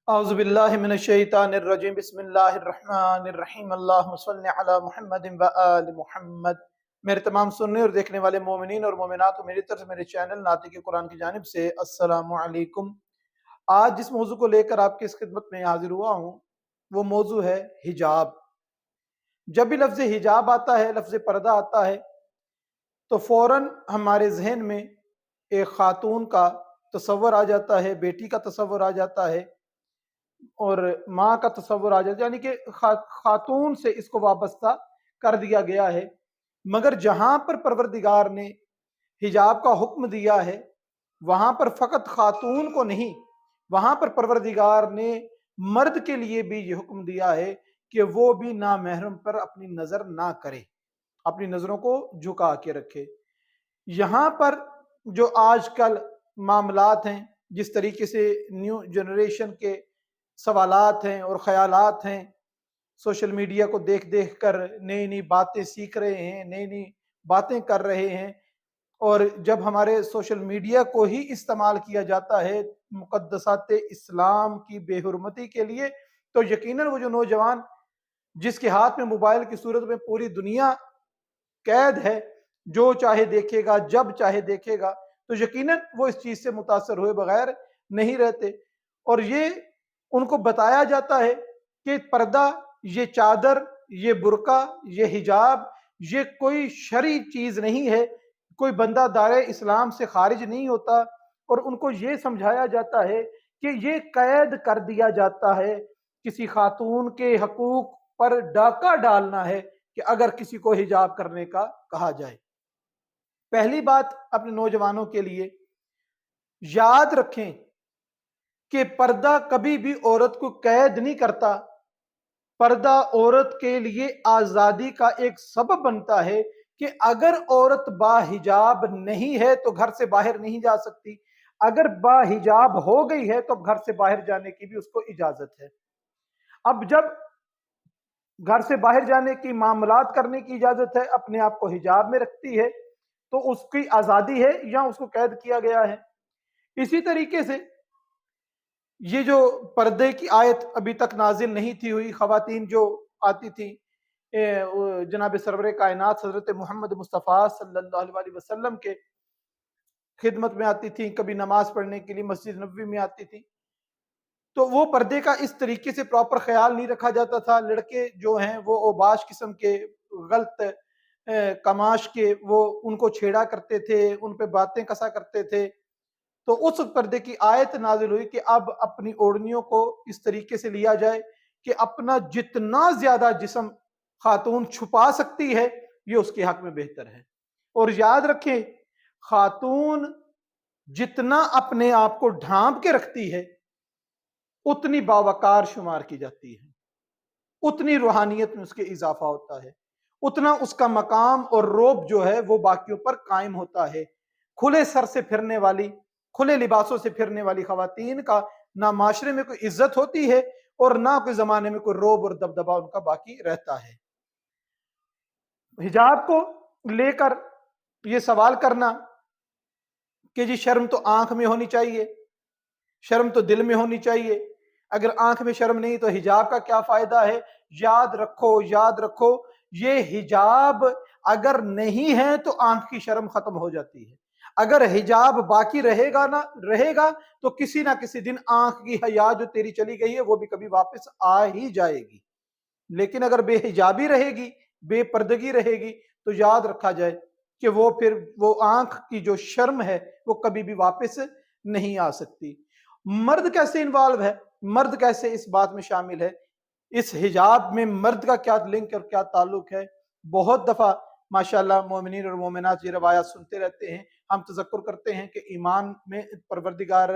اعوذ باللہ من الشیطان الرجیم بسم اللہ الرحمن الرحیم اللہم صلی علی محمد و آل محمد۔ میرے تمام سننے اور دیکھنے والے مومنین اور مومنات و میری طرف سے میرے چینل ناطق قرآن کی جانب سے السلام علیکم۔ آج جس موضوع کو لے کر آپ کی اس خدمت میں حاضر ہوا ہوں وہ موضوع ہے حجاب۔ جب بھی لفظ حجاب آتا ہے، لفظ پردہ آتا ہے، تو فوراً ہمارے ذہن میں ایک خاتون کا تصور آ جاتا ہے، بیٹی کا تصور آ جاتا ہے اور ماں کا تصور آ جاتا ہے، یعنی کہ خاتون سے اس کو وابستہ کر دیا گیا ہے۔ مگر جہاں پر پروردگار نے حجاب کا حکم دیا ہے وہاں پر فقط خاتون کو نہیں، وہاں پر پروردگار نے مرد کے لیے بھی یہ حکم دیا ہے کہ وہ بھی نامحرم پر اپنی نظر نہ کرے، اپنی نظروں کو جھکا کے رکھے۔ یہاں پر جو آج کل معاملات ہیں، جس طریقے سے نیو جنریشن کے سوالات ہیں اور خیالات ہیں، سوشل میڈیا کو دیکھ دیکھ کر نئی نئی باتیں سیکھ رہے ہیں، نئی نئی باتیں کر رہے ہیں، اور جب ہمارے سوشل میڈیا کو ہی استعمال کیا جاتا ہے مقدسات اسلام کی بے حرمتی کے لیے، تو یقیناً وہ جو نوجوان جس کے ہاتھ میں موبائل کی صورت میں پوری دنیا قید ہے، جو چاہے دیکھے گا، جب چاہے دیکھے گا، تو یقیناً وہ اس چیز سے متاثر ہوئے بغیر نہیں رہتے۔ اور یہ ان کو بتایا جاتا ہے کہ پردہ، یہ چادر، یہ برقع، یہ حجاب، یہ کوئی شرعی چیز نہیں ہے، کوئی بندہ دائرہ اسلام سے خارج نہیں ہوتا، اور ان کو یہ سمجھایا جاتا ہے کہ یہ قید کر دیا جاتا ہے، کسی خاتون کے حقوق پر ڈاکہ ڈالنا ہے کہ اگر کسی کو حجاب کرنے کا کہا جائے۔ پہلی بات اپنے نوجوانوں کے لیے یاد رکھیں کہ پردہ کبھی بھی عورت کو قید نہیں کرتا۔ پردہ عورت کے لیے آزادی کا ایک سبب بنتا ہے کہ اگر عورت با حجاب نہیں ہے تو گھر سے باہر نہیں جا سکتی، اگر با حجاب ہو گئی ہے تو گھر سے باہر جانے کی بھی اس کو اجازت ہے۔ اب جب گھر سے باہر جانے کی معاملات کرنے کی اجازت ہے، اپنے آپ کو حجاب میں رکھتی ہے، تو اس کی آزادی ہے یا اس کو قید کیا گیا ہے؟ اسی طریقے سے یہ جو پردے کی آیت ابھی تک نازل نہیں تھی ہوئی، خواتین جو آتی تھی جناب سرور کائنات حضرت محمد مصطفیٰ صلی اللہ علیہ وسلم کے خدمت میں آتی تھی، کبھی نماز پڑھنے کے لیے مسجد نبوی میں آتی تھی، تو وہ پردے کا اس طریقے سے پراپر خیال نہیں رکھا جاتا تھا۔ لڑکے جو ہیں وہ اوباش قسم کے غلط کماش کے وہ ان کو چھیڑا کرتے تھے، ان پہ باتیں کسا کرتے تھے۔ تو اس پردے کی آیت نازل ہوئی کہ اب اپنی اوڑھنیوں کو اس طریقے سے لیا جائے کہ اپنا جتنا زیادہ جسم خاتون چھپا سکتی ہے یہ اس کے حق میں بہتر ہے۔ اور یاد رکھیں، خاتون جتنا اپنے آپ کو ڈھانپ کے رکھتی ہے اتنی باوقار شمار کی جاتی ہے، اتنی روحانیت میں اس کے اضافہ ہوتا ہے، اتنا اس کا مقام اور رعب جو ہے وہ باقیوں پر قائم ہوتا ہے۔ کھلے سر سے پھرنے والی، کھلے لباسوں سے پھرنے والی خواتین کا نہ معاشرے میں کوئی عزت ہوتی ہے اور نہ کوئی زمانے میں کوئی رعب اور دبدبہ ان کا باقی رہتا ہے۔ حجاب کو لے کر یہ سوال کرنا کہ جی شرم تو آنکھ میں ہونی چاہیے، شرم تو دل میں ہونی چاہیے، اگر آنکھ میں شرم نہیں تو حجاب کا کیا فائدہ ہے؟ یاد رکھو، یاد رکھو، یہ حجاب اگر نہیں ہے تو آنکھ کی شرم ختم ہو جاتی ہے۔ اگر حجاب باقی رہے گا تو کسی نہ کسی دن آنکھ کی حیا جو تیری چلی گئی ہے وہ بھی کبھی واپس آ ہی جائے گی۔ لیکن اگر بے حجابی رہے گی، بے پردگی رہے گی، تو یاد رکھا جائے کہ وہ پھر وہ آنکھ کی جو شرم ہے وہ کبھی بھی واپس نہیں آ سکتی۔ مرد کیسے انوالو ہے؟ مرد کیسے اس بات میں شامل ہے؟ اس حجاب میں مرد کا کیا لنک اور کیا تعلق ہے؟ بہت دفعہ ماشاءاللہ مومنین اور مومنات یہ روایات سنتے رہتے ہیں، ہم تذکر کرتے ہیں کہ ایمان میں پروردگار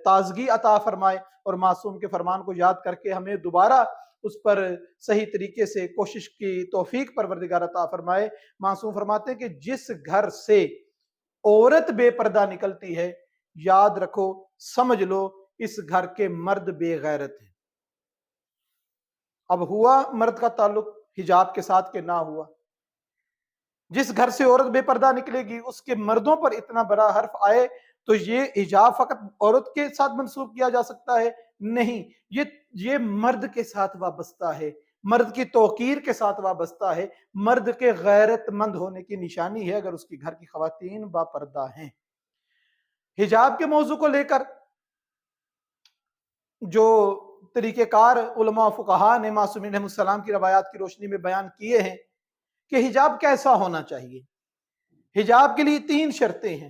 تازگی عطا فرمائے، اور معصوم کے فرمان کو یاد کر کے ہمیں دوبارہ اس پر صحیح طریقے سے کوشش کی توفیق پروردگار عطا فرمائے۔ معصوم فرماتے ہیں کہ جس گھر سے عورت بے پردہ نکلتی ہے، یاد رکھو، سمجھ لو اس گھر کے مرد بے غیرت ہیں۔ اب ہوا مرد کا تعلق حجاب کے ساتھ کہ نہ ہوا؟ جس گھر سے عورت بے پردہ نکلے گی اس کے مردوں پر اتنا بڑا حرف آئے تو یہ حجاب فقط عورت کے ساتھ منسوب کیا جا سکتا ہے؟ نہیں، یہ مرد کے ساتھ وابستہ ہے، مرد کی توقیر کے ساتھ وابستہ ہے، مرد کے غیرت مند ہونے کی نشانی ہے اگر اس کی گھر کی خواتین با پردہ ہیں۔ حجاب کے موضوع کو لے کر جو طریقہ کار علماء و فقہا نے معصومین علیہ السلام کی روایات کی روشنی میں بیان کیے ہیں کہ حجاب کیسا ہونا چاہیے۔ حجاب کے لیے 3 شرطیں ہیں۔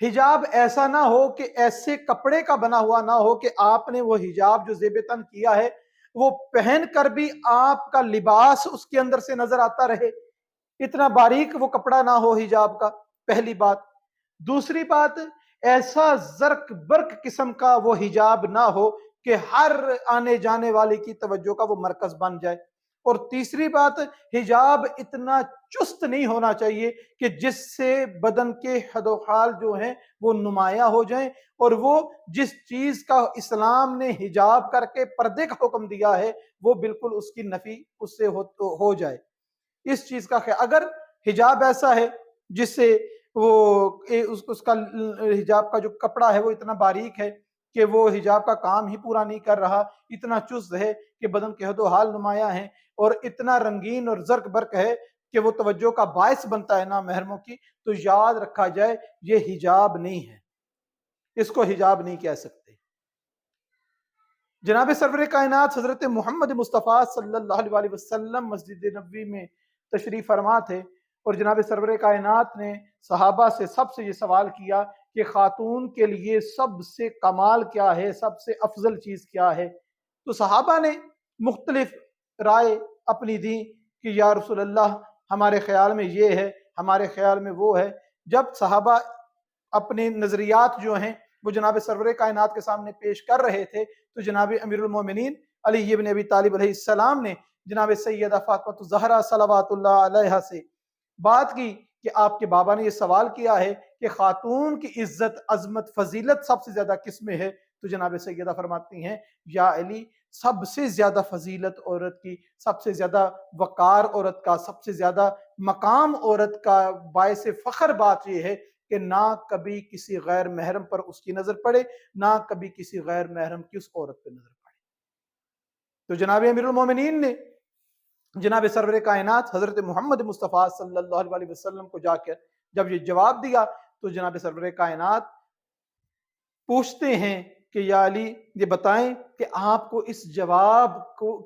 حجاب ایسا نہ ہو کہ ایسے کپڑے کا بنا ہوا نہ ہو کہ آپ نے وہ حجاب جو زیب تن کیا ہے وہ پہن کر بھی آپ کا لباس اس کے اندر سے نظر آتا رہے، اتنا باریک وہ کپڑا نہ ہو حجاب کا، پہلی بات۔ دوسری بات، ایسا زرق برق قسم کا وہ حجاب نہ ہو کہ ہر آنے جانے والے کی توجہ کا وہ مرکز بن جائے۔ اور تیسری بات، حجاب اتنا چست نہیں ہونا چاہیے کہ جس سے بدن کے حد و حال جو ہیں وہ نمایاں ہو جائیں، اور وہ جس چیز کا اسلام نے حجاب کر کے پردے کا حکم دیا ہے وہ بالکل اس کی نفی اس سے ہو جائے۔ اس چیز کا خیال، اگر حجاب ایسا ہے جس سے وہ اس کا حجاب کا جو کپڑا ہے وہ اتنا باریک ہے کہ وہ حجاب کا کام ہی پورا نہیں کر رہا، اتنا چست ہے کہ بدن کے حد و حال نمایاں ہیں، اور اتنا رنگین اور زرق برق ہے کہ وہ توجہ کا باعث بنتا ہے نامحرموں کی، تو یاد رکھا جائے یہ حجاب نہیں ہے، اس کو حجاب نہیں کہہ سکتے۔ جناب سرور کائنات حضرت محمد مصطفیٰ صلی اللہ علیہ وسلم مسجد نبوی میں تشریف فرما تھے، اور جناب سرور کائنات نے صحابہ سے سب سے یہ سوال کیا کہ خاتون کے لیے سب سے کمال کیا ہے، سب سے افضل چیز کیا ہے؟ تو صحابہ نے مختلف رائے اپنی دی کہ یا رسول اللہ ہمارے خیال میں یہ ہے، ہمارے خیال میں وہ ہے۔ جب صحابہ اپنے نظریات جو ہیں وہ جناب سرور کائنات کے سامنے پیش کر رہے تھے، تو جناب امیر المومنین علی بن ابی طالب علیہ السلام نے جناب سیدہ فاطمہ الزہرا صلوات اللہ علیہا سے بات کی کہ آپ کے بابا نے یہ سوال کیا ہے کہ خاتون کی عزت، عظمت، فضیلت سب سے زیادہ کس میں ہے؟ تو جناب سیدہ فرماتی ہیں یا علی، سب سے زیادہ فضیلت عورت کی، سب سے زیادہ وقار عورت کا، سب سے زیادہ مقام عورت کا باعث فخر بات یہ ہے کہ نہ کبھی کسی غیر محرم پر اس کی نظر پڑے، نہ کبھی کسی غیر محرم کی اس عورت پہ نظر پڑے۔ تو جناب امیر المومنین نے جناب سرور کائنات حضرت محمد مصطفیٰ صلی اللہ علیہ وسلم کو جا کر جب یہ جواب دیا، تو جناب سرور کائنات پوچھتے ہیں کہ یا علی یہ بتائیں کہ آپ کو اس جواب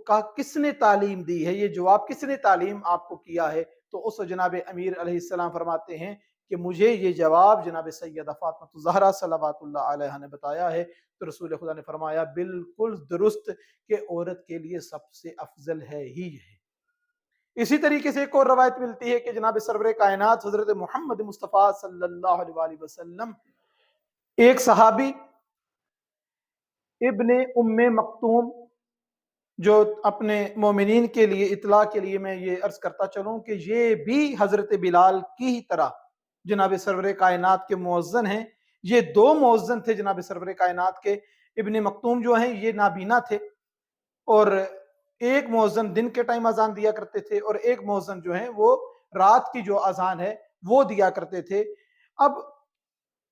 کا کس نے تعلیم دی ہے، یہ جواب کس نے تعلیم آپ کو کیا ہے؟ تو اس جناب امیر علیہ السلام فرماتے ہیں کہ مجھے یہ جواب جناب سیدہ فاطمہ الزہرا صلوات اللہ علیہا نے بتایا ہے۔ تو رسول خدا نے فرمایا بالکل درست کہ عورت کے لیے سب سے افضل ہے ہی ہے۔ اسی طریقے سے ایک اور روایت ملتی ہے کہ جناب سرور کائنات حضرت محمد مصطفیٰ صلی اللہ علیہ وسلم ایک صحابی ابن ام مکتوم، جو اپنے مومنین کے لیے اطلاع کے لیے میں یہ عرض کرتا چلوں کہ یہ بھی حضرت بلال کی ہی طرح جناب سرور کائنات کے مؤذن ہیں۔ یہ 2 مؤذن تھے جناب سرور کائنات کے۔ ابن مکتوم جو ہیں یہ نابینا تھے، اور ایک مؤذن دن کے ٹائم اذان دیا کرتے تھے، اور ایک مؤذن جو ہیں وہ رات کی جو اذان ہے وہ دیا کرتے تھے۔ اب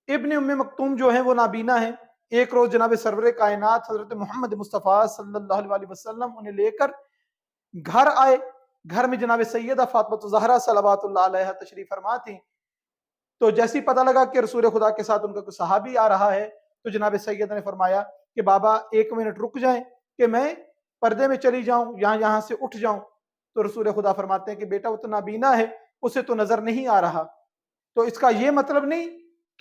ابن ام مکتوم جو ہیں وہ نابینا ہیں۔ ایک روز جناب سرور کائنات حضرت محمد مصطفیٰ صلی اللہ علیہ وسلم انہیں لے کر گھر آئے۔ گھر میں جناب سیدہ فاطمہ الزہرا صلوات اللہ علیہا تشریف فرما تھیں۔ تو جیسے ہی پتہ لگا کہ رسول خدا کے ساتھ ان کا کوئی صحابی آ رہا ہے، تو جناب سیدہ نے فرمایا کہ بابا 1 منٹ رک جائیں کہ میں پردے میں چلی جاؤں، یہاں سے اٹھ جاؤں۔ تو رسول خدا فرماتے ہیں کہ بیٹا وہ تو نابینا ہے، اسے تو نظر نہیں آ رہا۔ تو اس کا یہ مطلب نہیں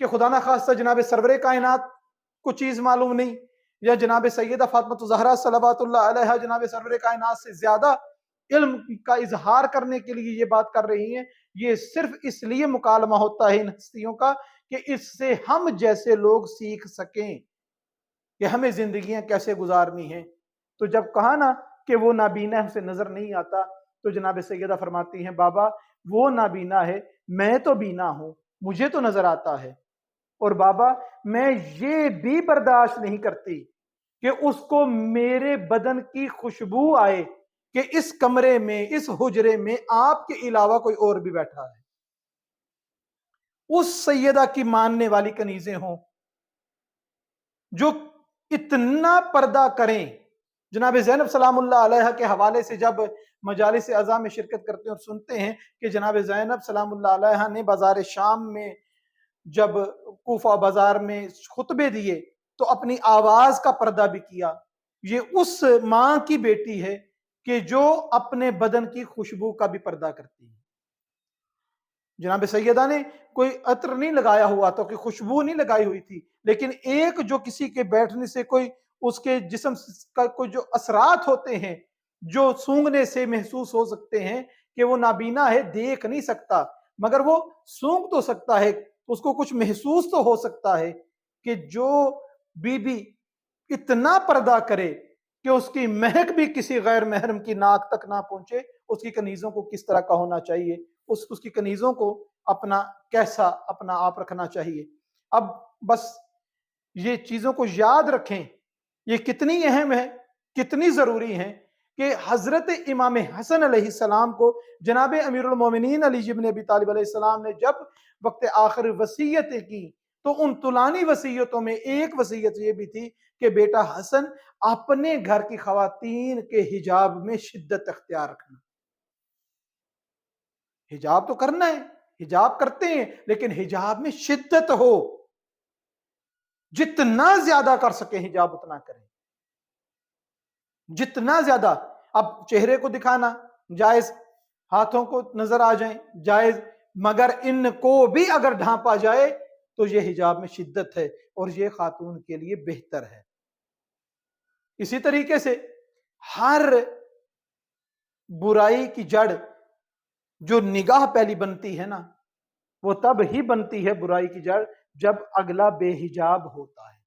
کہ خدا نہ خواستہ جناب سرور کائنات کو چیز معلوم نہیں، یا جناب سیدہ فاطمہ الزہرا صلوات اللہ علیہا جناب سرور کائنات سے زیادہ علم کا اظہار کرنے کے لیے یہ بات کر رہی ہیں۔ یہ صرف اس لیے مکالمہ ہوتا ہے ان ہستیوں کا کہ اس سے ہم جیسے لوگ سیکھ سکیں کہ ہمیں زندگیاں کیسے گزارنی ہیں۔ تو جب کہا نا کہ وہ نابینا ہے، اسے نظر نہیں آتا، تو جناب سیدہ فرماتی ہیں بابا وہ نابینا ہے، میں تو بینا ہوں، مجھے تو نظر آتا ہے، اور بابا میں یہ بھی برداشت نہیں کرتی کہ اس کو میرے بدن کی خوشبو آئے کہ اس کمرے میں، اس حجرے میں آپ کے علاوہ کوئی اور بھی بیٹھا ہے، اس سیدہ کی ماننے والی کنیزیں ہوں جو اتنا پردہ کریں. جناب زینب سلام اللہ علیہ کے حوالے سے جب مجالس اعضاء میں شرکت کرتے ہیں اور سنتے ہیں کہ جناب زینب سلام اللہ علیہ نے بازار شام میں جب کوفہ بازار میں خطبے دیے تو اپنی آواز کا پردہ بھی کیا. یہ اس ماں کی بیٹی ہے کہ جو اپنے بدن کی خوشبو کا بھی پردہ کرتی ہے. جناب سیدہ نے کوئی عطر نہیں لگایا ہوا تھا، کوئی خوشبو نہیں لگائی ہوئی تھی، لیکن ایک جو کسی کے بیٹھنے سے کوئی اس کے جسم کا کوئی جو اثرات ہوتے ہیں جو سونگنے سے محسوس ہو سکتے ہیں کہ وہ نابینا ہے، دیکھ نہیں سکتا مگر وہ سونگ تو سکتا ہے، اس کو کچھ محسوس تو ہو سکتا ہے کہ جو بی بی اتنا پردہ کرے کہ اس کی مہک بھی کسی غیر محرم کی ناک تک نہ پہنچے. اس کی کنیزوں کو کس طرح کا ہونا چاہیے، اس کی کنیزوں کو اپنا کیسا اپنا آپ رکھنا چاہیے. اب بس یہ چیزوں کو یاد رکھیں، یہ کتنی اہم ہے، کتنی ضروری ہیں کہ حضرت امام حسن علیہ السلام کو جناب امیر المومنین علی ابن ابی طالب علیہ السلام نے جب وقت آخر وصیتیں کی تو ان طولانی وصیتوں میں ایک وصیت یہ بھی تھی کہ بیٹا حسن اپنے گھر کی خواتین کے حجاب میں شدت اختیار رکھنا. حجاب تو کرنا ہے، حجاب کرتے ہیں، لیکن حجاب میں شدت ہو، جتنا زیادہ کر سکے حجاب اتنا کریں، جتنا زیادہ. اب چہرے کو دکھانا جائز، ہاتھوں کو نظر آ جائیں جائز، مگر ان کو بھی اگر ڈھانپا جائے تو یہ حجاب میں شدت ہے اور یہ خاتون کے لیے بہتر ہے. اسی طریقے سے ہر برائی کی جڑ جو نگاہ پہلی بنتی ہے نا، وہ تب ہی بنتی ہے برائی کی جڑ جب اگلا بے حجاب ہوتا ہے.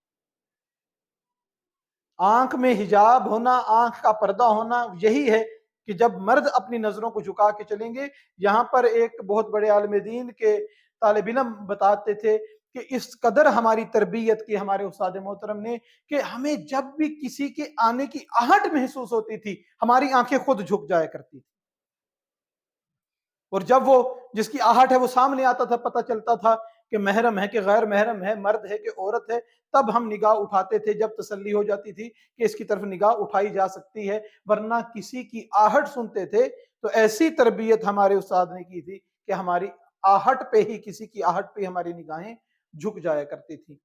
آنکھ میں حجاب ہونا، آنکھ کا پردہ ہونا یہی ہے کہ جب مرد اپنی نظروں کو جھکا کے چلیں گے. یہاں پر ایک بہت بڑے عالم دین کے طالب علم بتاتے تھے کہ اس قدر ہماری تربیت کی ہمارے استاد محترم نے کہ ہمیں جب بھی کسی کے آنے کی آہٹ محسوس ہوتی تھی ہماری آنکھیں خود جھک جایا کرتی تھی، اور جب وہ جس کی آہٹ ہے وہ سامنے آتا تھا پتہ چلتا تھا کہ محرم ہے کہ غیر محرم ہے، مرد ہے کہ عورت ہے، تب ہم نگاہ اٹھاتے تھے جب تسلی ہو جاتی تھی کہ اس کی طرف نگاہ اٹھائی جا سکتی ہے. ورنہ کسی کی آہٹ سنتے تھے تو ایسی تربیت ہمارے استاد نے کی تھی کہ ہماری آہٹ پہ ہی، کسی کی آہٹ پہ ہماری نگاہیں جھک جایا کرتی تھی.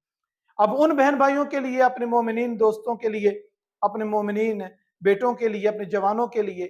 اب ان بہن بھائیوں کے لیے، اپنے مومنین دوستوں کے لیے، اپنے مومنین بیٹوں کے لیے، اپنے جوانوں کے لیے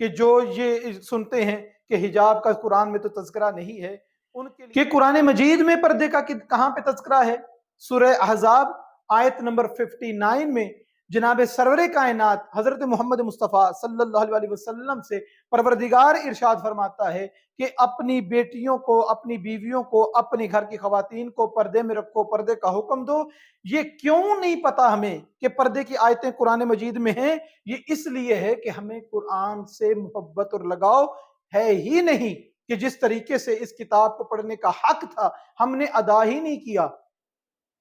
کہ جو یہ سنتے ہیں کہ حجاب کا قرآن میں تو تذکرہ نہیں ہے، ان کے لیے کہ قرآن مجید میں پردے کا کہاں پہ تذکرہ ہے. سورہ احزاب آیت نمبر 59 میں جناب سرور کائنات حضرت محمد مصطفیٰ صلی اللہ علیہ وسلم سے پروردگار ارشاد فرماتا ہے کہ اپنی بیٹیوں کو، اپنی بیویوں کو، اپنے گھر کی خواتین کو پردے میں رکھو، پردے کا حکم دو. یہ کیوں نہیں پتا ہمیں کہ پردے کی آیتیں قرآن مجید میں ہیں؟ یہ اس لیے ہے کہ ہمیں قرآن سے محبت اور لگاؤ ہے ہی نہیں کہ جس طریقے سے اس کتاب کو پڑھنے کا حق تھا ہم نے ادا ہی نہیں کیا.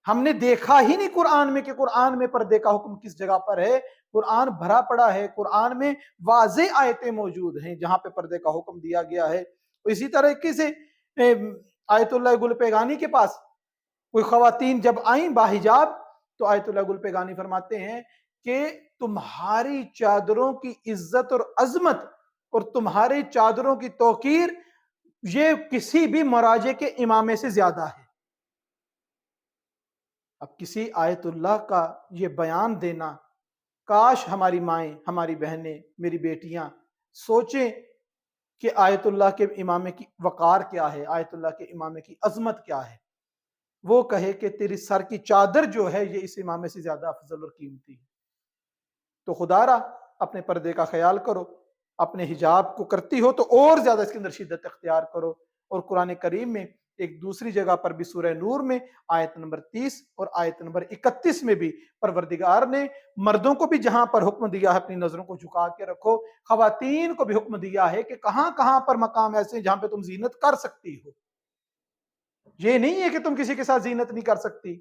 ہم نے دیکھا ہی نہیں قرآن میں کہ قرآن میں پردے کا حکم کس جگہ پر ہے. قرآن بھرا پڑا ہے، قرآن میں واضح آیتیں موجود ہیں جہاں پہ پردے کا حکم دیا گیا ہے. اسی طریقے سے آیت اللہ گل پیغانی کے پاس کوئی خواتین جب آئیں باحجاب تو آیت اللہ گل پیغانی فرماتے ہیں کہ تمہاری چادروں کی عزت اور عظمت اور تمہاری چادروں کی توقیر یہ کسی بھی مراجع کے امامے سے زیادہ ہے. اب کسی آیت اللہ کا یہ بیان دینا، کاش ہماری مائیں، ہماری بہنیں، میری بیٹیاں سوچیں کہ آیت اللہ کے امامے کی وقار کیا ہے، آیت اللہ کے امامے کی عظمت کیا ہے. وہ کہے کہ تیری سر کی چادر جو ہے یہ اس امامے سے زیادہ افضل اور قیمتی ہے. تو خدا را اپنے پردے کا خیال کرو، اپنے حجاب کو کرتی ہو تو اور زیادہ اس کے اندر شدت اختیار کرو. اور قرآن کریم میں ایک دوسری جگہ پر بھی سورہ نور میں آیت نمبر 30 اور آیت نمبر 31 میں بھی پروردگار نے مردوں کو بھی جہاں پر حکم دیا ہے اپنی نظروں کو جھکا کے رکھو، خواتین کو بھی حکم دیا ہے کہ کہاں کہاں پر مقام ایسے جہاں پہ تم زینت کر سکتی ہو. یہ نہیں ہے کہ تم کسی کے ساتھ زینت نہیں کر سکتی.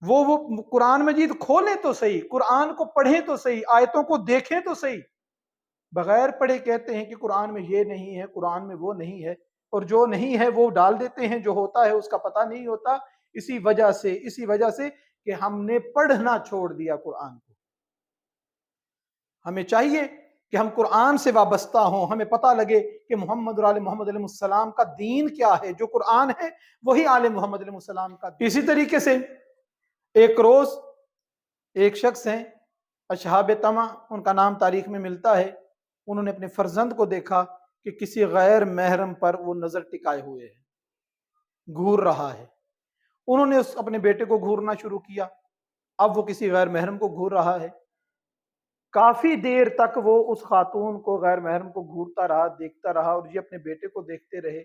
وہ قرآن مجید کھولیں تو صحیح، قرآن کو پڑھیں تو صحیح، آیتوں کو دیکھیں تو صحیح. بغیر پڑھے کہتے ہیں کہ قرآن میں یہ نہیں ہے، قرآن میں وہ نہیں ہے، اور جو نہیں ہے وہ ڈال دیتے ہیں، جو ہوتا ہے اس کا پتہ نہیں ہوتا. اسی وجہ سے کہ ہم نے پڑھنا چھوڑ دیا قرآن کو۔ ہمیں چاہیے کہ ہم قرآن سے وابستہ ہوں، ہمیں پتہ لگے کہ محمد اور آل محمد علیہ السلام کا دین کیا ہے۔ جو قرآن ہے وہی آل محمد علیہ السلام کا دین۔ اسی طریقے سے ایک روز ایک شخص ہیں اصحاب طمع، ان کا نام تاریخ میں ملتا ہے، انہوں نے اپنے فرزند کو دیکھا کہ کسی غیر محرم پر وہ نظر ٹکائے ہوئے ہے، گھور رہا ہے۔ انہوں نے اپنے بیٹے کو گھورنا شروع کیا، اب وہ کسی غیر محرم کو گھور رہا ہے۔ کافی دیر تک وہ اس خاتون کو، غیر محرم کو گھورتا رہا، دیکھتا رہا، اور یہ اپنے بیٹے کو دیکھتے رہے۔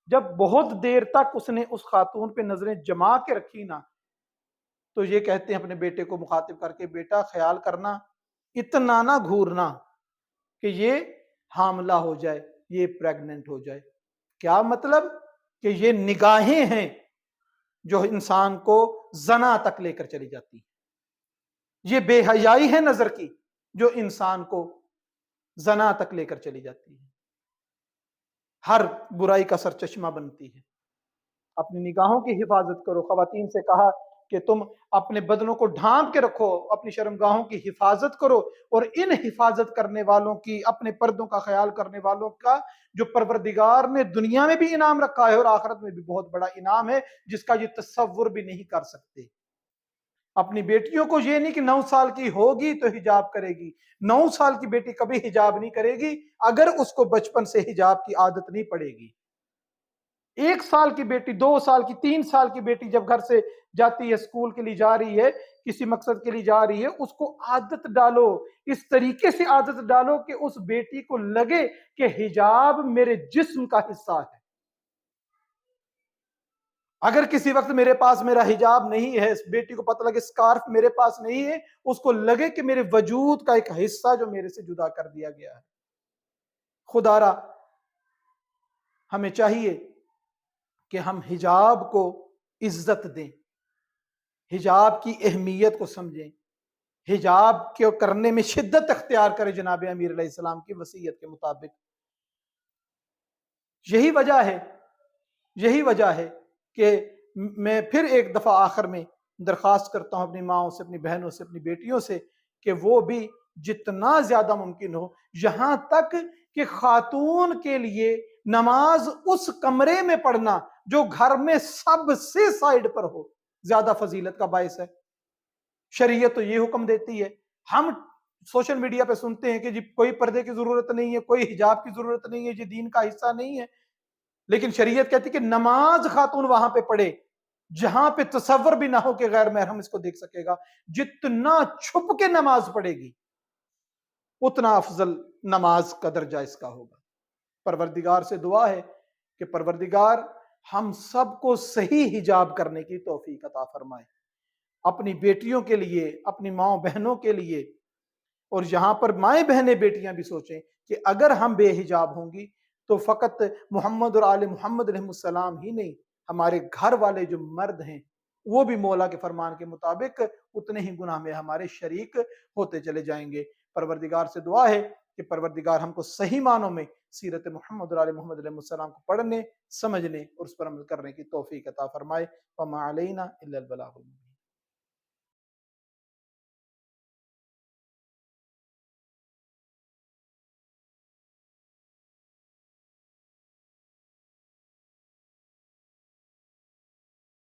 جب بہت دیر تک اس نے اس خاتون پہ نظریں جما کے رکھی نا، تو یہ کہتے ہیں اپنے بیٹے کو مخاطب کر کے، بیٹا خیال کرنا، اتنا نہ گھورنا کہ یہ حاملہ ہو جائے، یہ پریگننٹ ہو جائے۔ کیا مطلب؟ کہ یہ نگاہیں ہیں جو انسان کو زنا تک لے کر چلی جاتی ہیں، یہ بے حیائی ہے نظر کی جو انسان کو زنا تک لے کر چلی جاتی ہے، ہر برائی کا سرچشمہ بنتی ہے۔ اپنی نگاہوں کی حفاظت کرو۔ خواتین سے کہا کہ تم اپنے بدنوں کو ڈھانپ کے رکھو، اپنی شرمگاہوں کی حفاظت کرو، اور ان حفاظت کرنے والوں کی، اپنے پردوں کا خیال کرنے والوں کا جو پروردگار نے دنیا میں بھی انعام رکھا ہے اور آخرت میں بھی بہت بڑا انعام ہے، جس کا یہ تصور بھی نہیں کر سکتے۔ اپنی بیٹیوں کو یہ نہیں کہ 9 سال کی ہوگی تو حجاب کرے گی، 9 سال کی بیٹی کبھی حجاب نہیں کرے گی اگر اس کو بچپن سے حجاب کی عادت نہیں پڑے گی۔ 1 سال کی بیٹی، 2 سال کی، 3 سال کی بیٹی جب گھر سے جاتی ہے، اسکول کے لیے جا رہی ہے، کسی مقصد کے لیے جا رہی ہے، اس کو عادت ڈالو، اس طریقے سے عادت ڈالو کہ اس بیٹی کو لگے کہ حجاب میرے جسم کا حصہ ہے۔ اگر کسی وقت میرے پاس میرا حجاب نہیں ہے، اس بیٹی کو پتہ لگے سکارف میرے پاس نہیں ہے، اس کو لگے کہ میرے وجود کا ایک حصہ جو میرے سے جدا کر دیا گیا ہے۔ خدا را ہمیں چاہیے کہ ہم حجاب کو عزت دیں، حجاب کی اہمیت کو سمجھیں، حجاب کے کرنے میں شدت اختیار کریں جناب امیر علیہ السلام کی وصیت کے مطابق۔ یہی وجہ ہے کہ میں پھر ایک دفعہ آخر میں درخواست کرتا ہوں اپنی ماؤں سے، اپنی بہنوں سے، اپنی بیٹیوں سے کہ وہ بھی جتنا زیادہ ممکن ہو، یہاں تک کہ خاتون کے لیے نماز اس کمرے میں پڑھنا جو گھر میں سب سے سائیڈ پر ہو، زیادہ فضیلت کا باعث ہے۔ شریعت تو یہ حکم دیتی ہے۔ ہم سوشل میڈیا پہ سنتے ہیں کہ جی کوئی پردے کی ضرورت نہیں ہے، کوئی حجاب کی ضرورت نہیں ہے، یہ دین کا حصہ نہیں ہے، لیکن شریعت کہتی ہے کہ نماز خاتون وہاں پہ پڑھے جہاں پہ تصور بھی نہ ہو کہ غیر محرم اس کو دیکھ سکے گا۔ جتنا چھپ کے نماز پڑھے گی اتنا افضل نماز کا درجہ اس کا ہوگا۔ پروردگار سے دعا ہے کہ پروردگار ہم سب کو صحیح حجاب کرنے کی توفیق عطا فرمائے، اپنی بیٹیوں کے لیے، اپنی ماں بہنوں کے لیے، اور یہاں پر مائیں بہنیں بیٹیاں بھی سوچیں کہ اگر ہم بے حجاب ہوں گی تو فقط محمد اور آل محمد علیہ السلام ہی نہیں، ہمارے گھر والے جو مرد ہیں وہ بھی مولا کے فرمان کے مطابق اتنے ہی گناہ میں ہمارے شریک ہوتے چلے جائیں گے۔ پروردگار سے دعا ہے کہ پروردگار ہم کو صحیح معنوں میں سیرت محمد اور آل محمد علیہ السلام کو پڑھنے، سمجھنے اور اس پر عمل کرنے کی توفیق عطا فرمائے۔ وما علینا الا البلاغ المبین۔